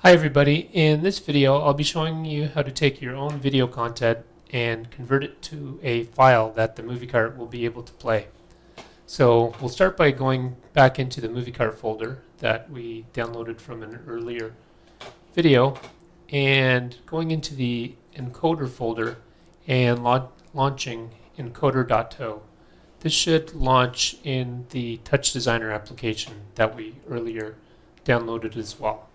Hi everybody, in this video I'll be showing you how to take your own video content and convert it to a file that the MovieCart will be able to play. So we'll start by going back into the MovieCart folder that we downloaded from an earlier video and going into the encoder folder and launching encoder.to. This should launch in the TouchDesigner application that we earlier downloaded as well.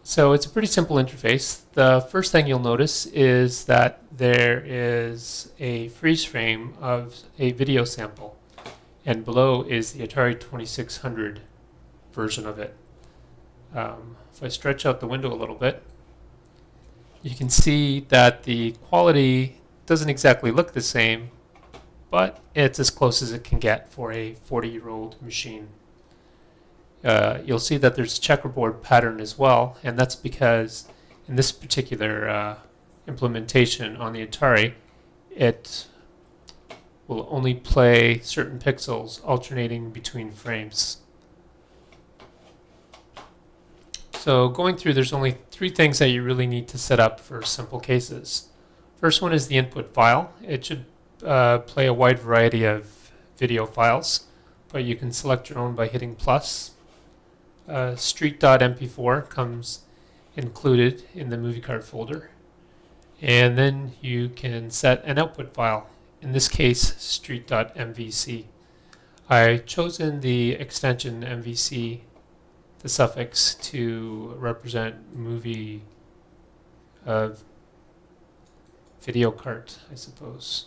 So it's a pretty simple interface. The first thing you'll notice is that there is a freeze frame of a video sample, and below is the Atari 2600 version of it. If I stretch out the window a little bit, you can see that the quality doesn't exactly look the same, but it's as close as it can get for a 40-year-old machine. You'll see that there's a checkerboard pattern as well, and that's because in this particular implementation on the Atari, it will only play certain pixels alternating between frames. So going through, there's only three things that you really need to set up for simple cases. First one is the input file. It should play a wide variety of video files, but you can select your own by hitting plus. Street.mp4 comes included in the MovieCart folder, and then you can set an output file, in this case street.mvc. I've chosen the extension mvc, the suffix, to represent movie video cart, I suppose.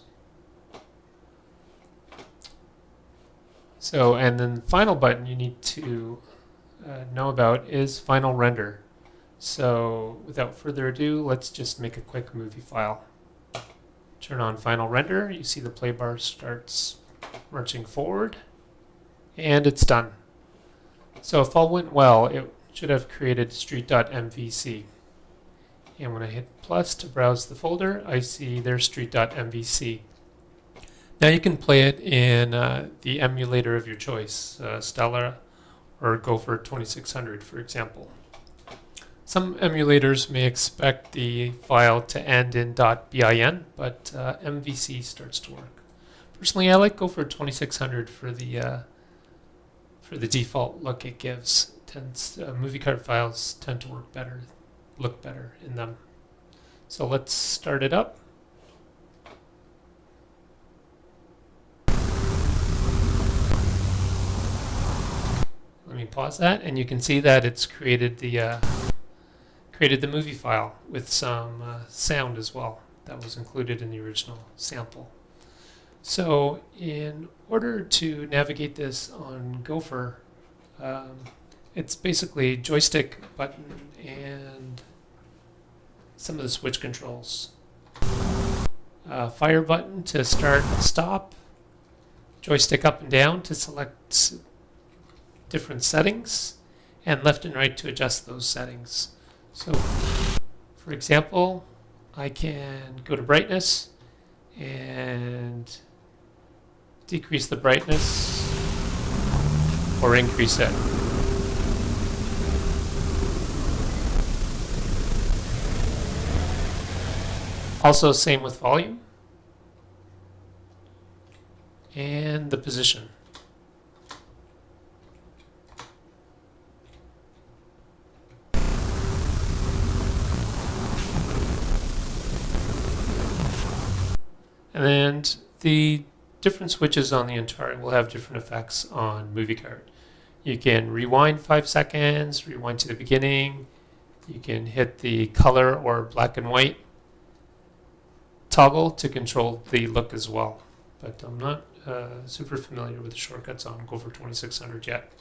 So, and then the final button you need to know about is final render. So without further ado, let's just make a quick movie file. Turn on final render. You see the play bar starts marching forward, and it's done. So if all went well, it should have created street.mvc. And when I hit plus to browse the folder, I see there's street.mvc. Now you can play it in the emulator of your choice, Stellar or Gopher 2600, for example. Some emulators may expect the file to end in .bin, but MVC starts to work. Personally, I like Gopher 2600 for the default look it gives. MovieCart files tend to work better, look better in them. So let's start it up. Let me pause that, and you can see that it's created the movie file with some sound as well that was included in the original sample. So in order to navigate this on Gopher, it's basically joystick button and some of the switch controls. Fire button to start and stop, joystick up and down to select different settings, and left and right to adjust those settings. So, for example, I can go to brightness and decrease the brightness or increase it. Also, same with volume and the position. And the different switches on the Atari will have different effects on MovieCart. You can rewind 5 seconds, rewind to the beginning. You can hit the color or black and white toggle to control the look as well. But I'm not super familiar with the shortcuts on Gopher 2600 yet.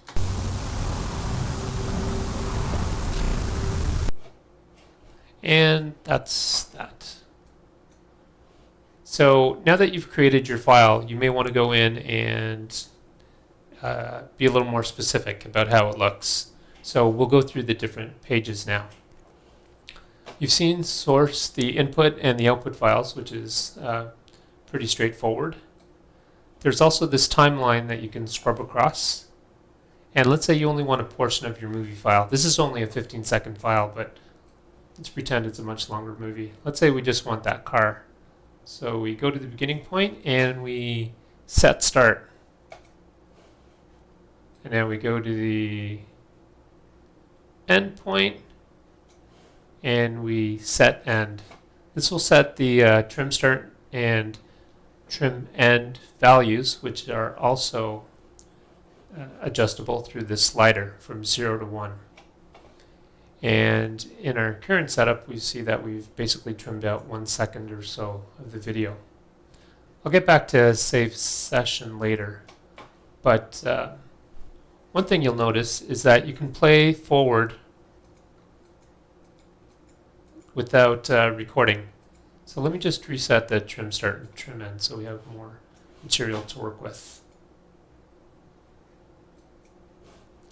And that's that. So now that you've created your file, you may want to go in and be a little more specific about how it looks. So we'll go through the different pages now. You've seen source, the input and the output files, which is pretty straightforward. There's also this timeline that you can scrub across. And let's say you only want a portion of your movie file. This is only a 15-second file, but let's pretend it's a much longer movie. Let's say we just want that car. So we go to the beginning point and we set start. And now we go to the end point and we set end. This will set the trim start and trim end values, which are also adjustable through this slider from 0 to 1. And in our current setup, we see that we've basically trimmed out 1 second or so of the video. I'll get back to save session later, but one thing you'll notice is that you can play forward without recording. So let me just reset the trim start and trim end so we have more material to work with.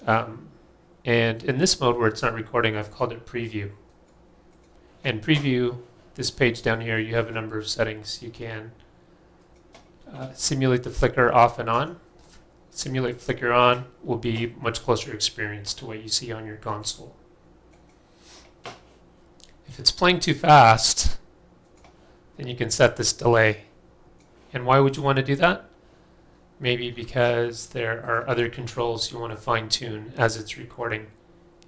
And in this mode where it's not recording, I've called it preview. And preview, this page down here, you have a number of settings. You can simulate the flicker off and on. Simulate flicker on will be much closer experience to what you see on your console. If it's playing too fast, then you can set this delay. And why would you want to do that? Maybe because there are other controls you want to fine tune as it's recording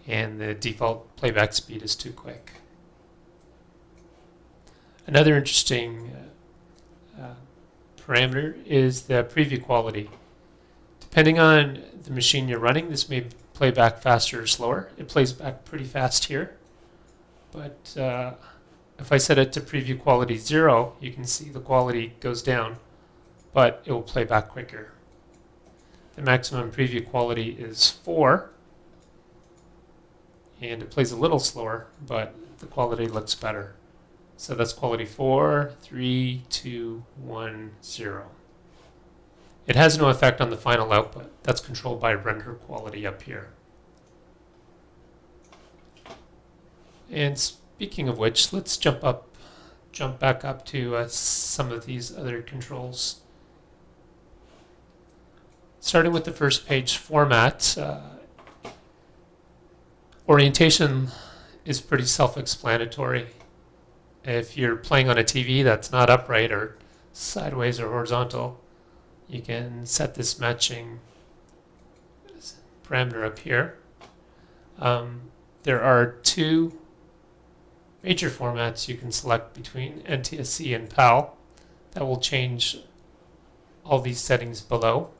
and the default playback speed is too quick. Another interesting parameter is the preview quality. Depending on the machine you're running, this may play back faster or slower. It plays back pretty fast here, but if I set it to preview quality 0, you can see the quality goes down, but it will play back quicker. The maximum preview quality is 4, and it plays a little slower, but the quality looks better. So that's quality 4, 3, 2, 1, 0. It has no effect on the final output. That's controlled by render quality up here. And speaking of which, let's jump back up to some of these other controls. Starting with the first page format, orientation is pretty self-explanatory. If you're playing on a TV that's not upright or sideways or horizontal, you can set this matching parameter up here. There are 2 major formats you can select between, NTSC and PAL. That will change all these settings below.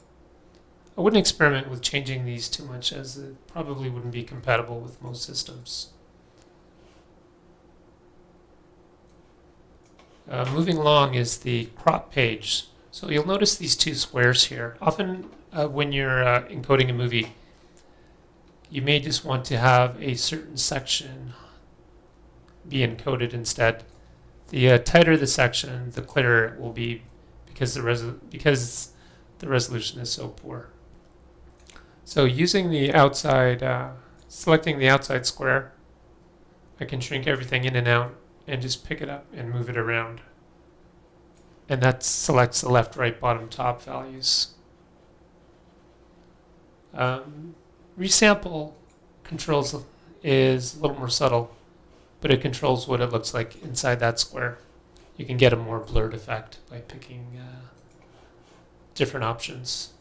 I wouldn't experiment with changing these too much as it probably wouldn't be compatible with most systems. Moving along is the crop page. So you'll notice these 2 squares here. Often when you're encoding a movie, you may just want to have a certain section be encoded instead. The tighter the section, the clearer it will be because the resolution is so poor. So using the outside, selecting the outside square, I can shrink everything in and out and just pick it up and move it around. And that selects the left, right, bottom, top values. Resample controls is a little more subtle, but it controls what it looks like inside that square. You can get a more blurred effect by picking different options.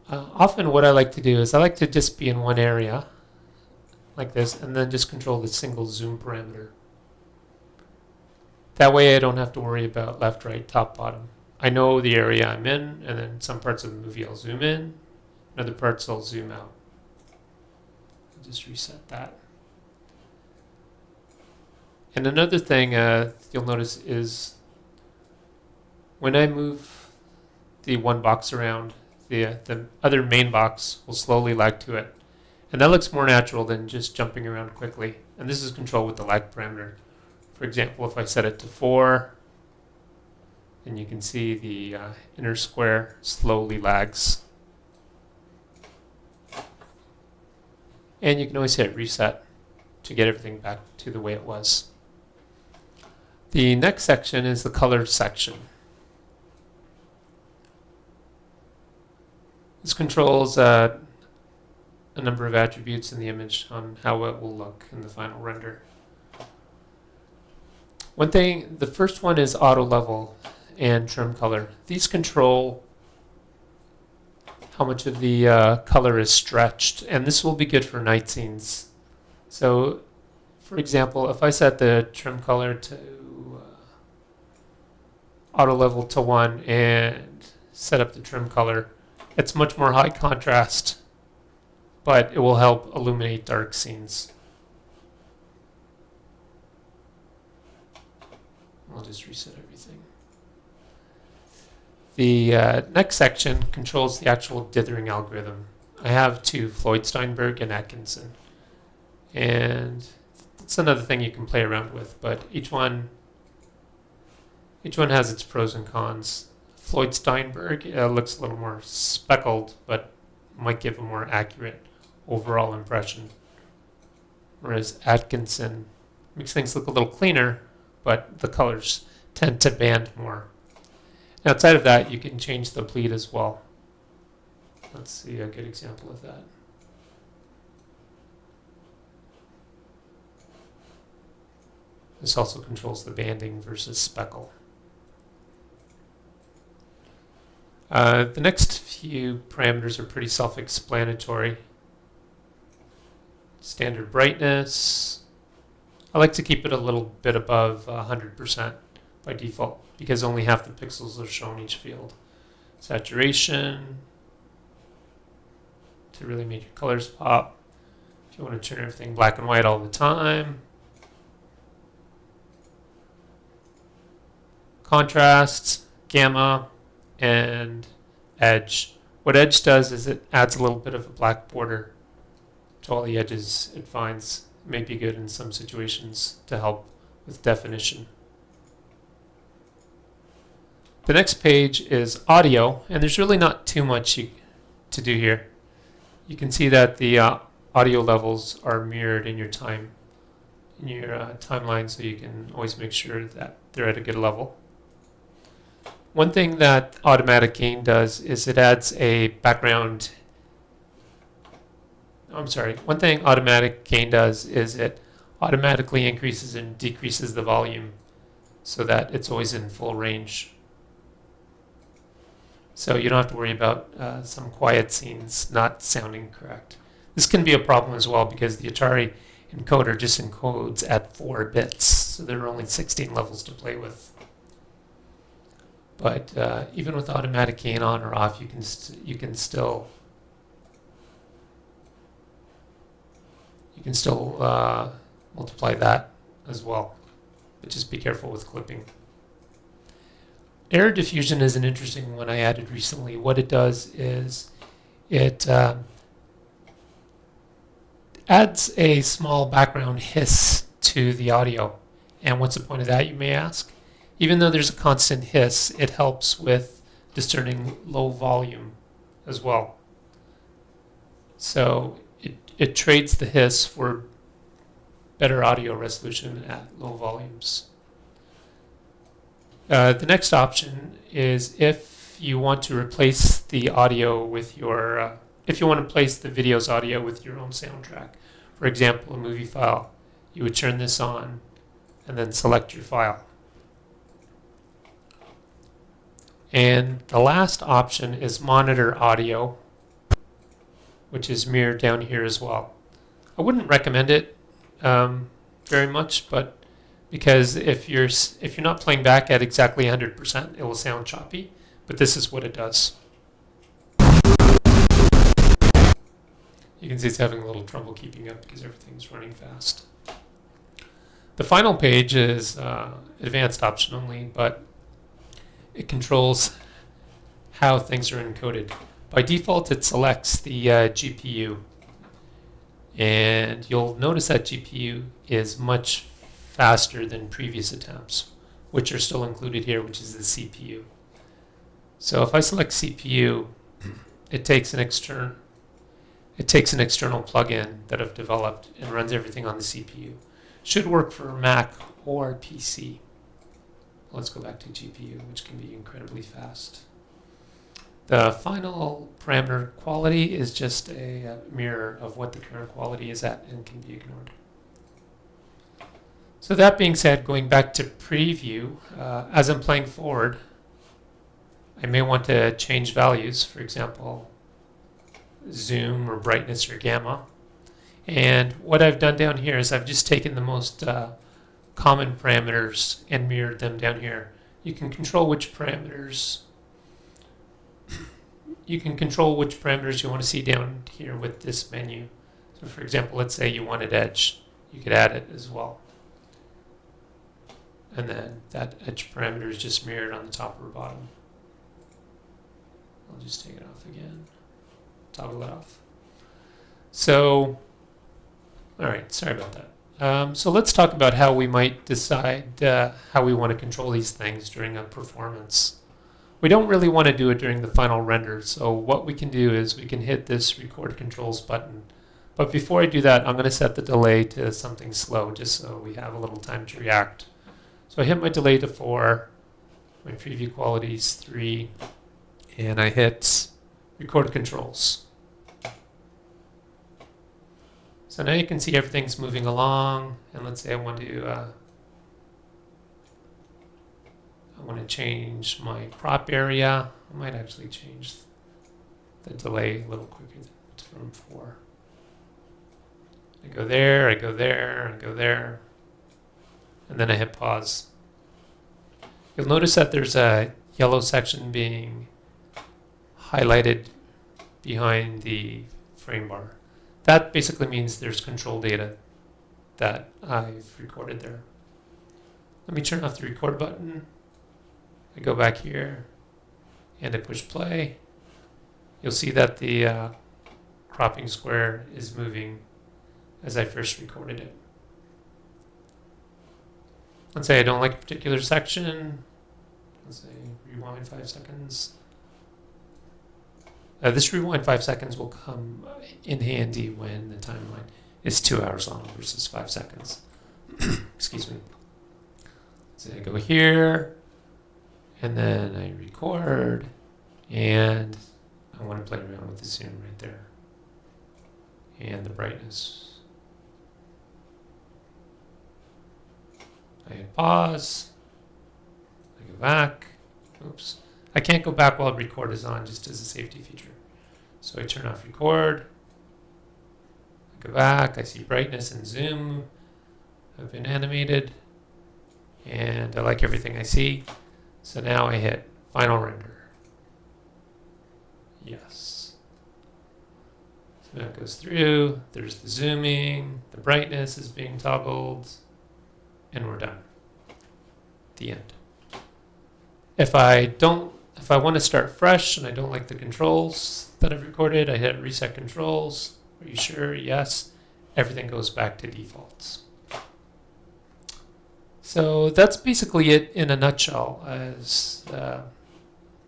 Often what I like to do is I like to just be in one area like this and then just control the single zoom parameter. That way I don't have to worry about left, right, top, bottom. I know the area I'm in, and then some parts of the movie I'll zoom in, and other parts I'll zoom out. I'll just reset that. And another thing you'll notice is when I move the one box around, the other main box will slowly lag to it. And that looks more natural than just jumping around quickly. And this is controlled with the lag parameter. For example, if I set it to 4, then you can see the inner square slowly lags. And you can always hit reset to get everything back to the way it was. The next section is the color section. This controls a number of attributes in the image on how it will look in the final render. One thing, the first one is auto level and trim color. These control how much of the color is stretched, and this will be good for night scenes. So, for example, if I set the trim color to auto level to 1 and set up the trim color, it's much more high contrast, but it will help illuminate dark scenes. I'll just reset everything. The next section controls the actual dithering algorithm. I have two, Floyd Steinberg and Atkinson. And it's another thing you can play around with, but each one has its pros and cons. Floyd Steinberg looks a little more speckled, but might give a more accurate overall impression. Whereas Atkinson makes things look a little cleaner, but the colors tend to band more. Outside of that, you can change the bleed as well. Let's see a good example of that. This also controls the banding versus speckle. The next few parameters are pretty self-explanatory. Standard brightness. I like to keep it a little bit above 100% by default because only half the pixels are shown each field. Saturation, to really make your colors pop. If you want to turn everything black and white all the time. Contrast, gamma, and edge. What edge does is it adds a little bit of a black border to all the edges it finds. It may be good in some situations to help with definition. The next page is audio, and there's really not too much to do here. You can see that the audio levels are mirrored in your timeline, so you can always make sure that they're at a good level. One thing that automatic gain does is it adds a background. One thing automatic gain does is it automatically increases and decreases the volume so that it's always in full range. So you don't have to worry about some quiet scenes not sounding correct. This can be a problem as well because the Atari encoder just encodes at 4 bits, so there are only 16 levels to play with. But even with automatic gain on or off, you can still multiply that as well. But just be careful with clipping. Error diffusion is an interesting one I added recently. What it does is it adds a small background hiss to the audio. And what's the point of that, you may ask? Even though there's a constant hiss, it helps with discerning low volume as well. So it trades the hiss for better audio resolution at low volumes. The next option is if you want to replace the audio with your, if you want to place the video's audio with your own soundtrack. For example, a movie file, you would turn this on and then select your file. And the last option is monitor audio, which is mirrored down here as well. I wouldn't recommend it very much, but because if you're not playing back at exactly 100%, it will sound choppy. But this is what it does. You can see it's having a little trouble keeping up because everything's running fast. The final page is advanced option only, but it controls how things are encoded. By default, it selects the GPU. And you'll notice that GPU is much faster than previous attempts, which are still included here, which is the CPU. So if I select CPU, it takes an external plugin that I've developed and runs everything on the CPU. Should work for Mac or PC. Let's go back to GPU, which can be incredibly fast. The final parameter quality is just a mirror of what the current quality is at and can be ignored. So that being said, going back to preview, as I'm playing forward, I may want to change values, for example, zoom or brightness or gamma. And what I've done down here is I've just taken the most common parameters and mirrored them down here. You can control which parameters you want to see down here with this menu. So for example, let's say you wanted edge. You could add it as well. And then that edge parameter is just mirrored on the top or bottom. I'll just take it off again. Toggle it off. So, all right, sorry about that. So let's talk about how we might decide how we want to control these things during a performance. We don't really want to do it during the final render, so what we can do is we can hit this record controls button. But before I do that, I'm going to set the delay to something slow, just so we have a little time to react. So I hit my delay to 4, my preview quality is 3, and I hit record controls. So now you can see everything's moving along, and let's say I want to change my crop area. I might actually change the delay a little quicker from 4. I go there, I go there, I go there, and then I hit pause. You'll notice that there's a yellow section being highlighted behind the frame bar. That basically means there's control data that I've recorded there. Let me turn off the record button. I go back here and I push play. You'll see that the cropping square is moving as I first recorded it. Let's say I don't like a particular section. Let's say rewind 5 seconds. This rewind 5 seconds will come in handy when the timeline is 2 hours long versus 5 seconds. Excuse me. So I go here, and then I record, and I want to play around with the zoom right there, and the brightness. I hit pause. I go back. Oops. I can't go back while record is on, just as a safety feature. So I turn off record. I go back. I see brightness and zoom have been animated. And I like everything I see. So now I hit final render. Yes. So now it goes through. There's the zooming. The brightness is being toggled. And we're done. The end. If I want to start fresh and I don't like the controls that I've recorded, I hit reset controls. Are you sure? Yes. Everything goes back to defaults. So that's basically it in a nutshell as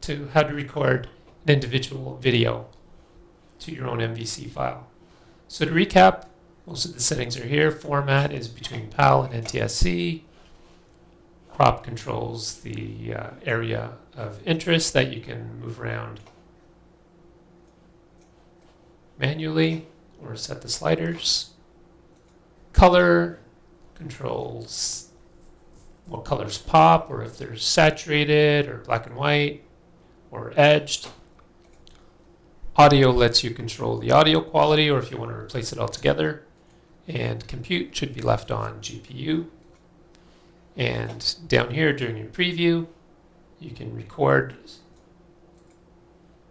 to how to record an individual video to your own MVC file. So to recap, most of the settings are here. Format is between PAL and NTSC. Crop controls the area of interest that you can move around manually or set the sliders. Color controls what colors pop, or if they're saturated or black and white or edged. Audio lets you control the audio quality, or if you want to replace it altogether. And compute should be left on GPU. And down here during your preview, you can record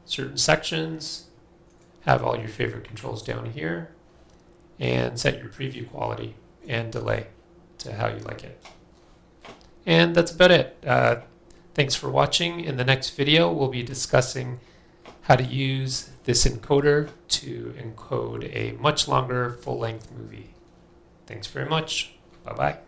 certain sections, have all your favorite controls down here, and set your preview quality and delay to how you like it. And that's about it. Thanks for watching. In the next video, we'll be discussing how to use this encoder to encode a much longer full-length movie. Thanks very much. Bye-bye.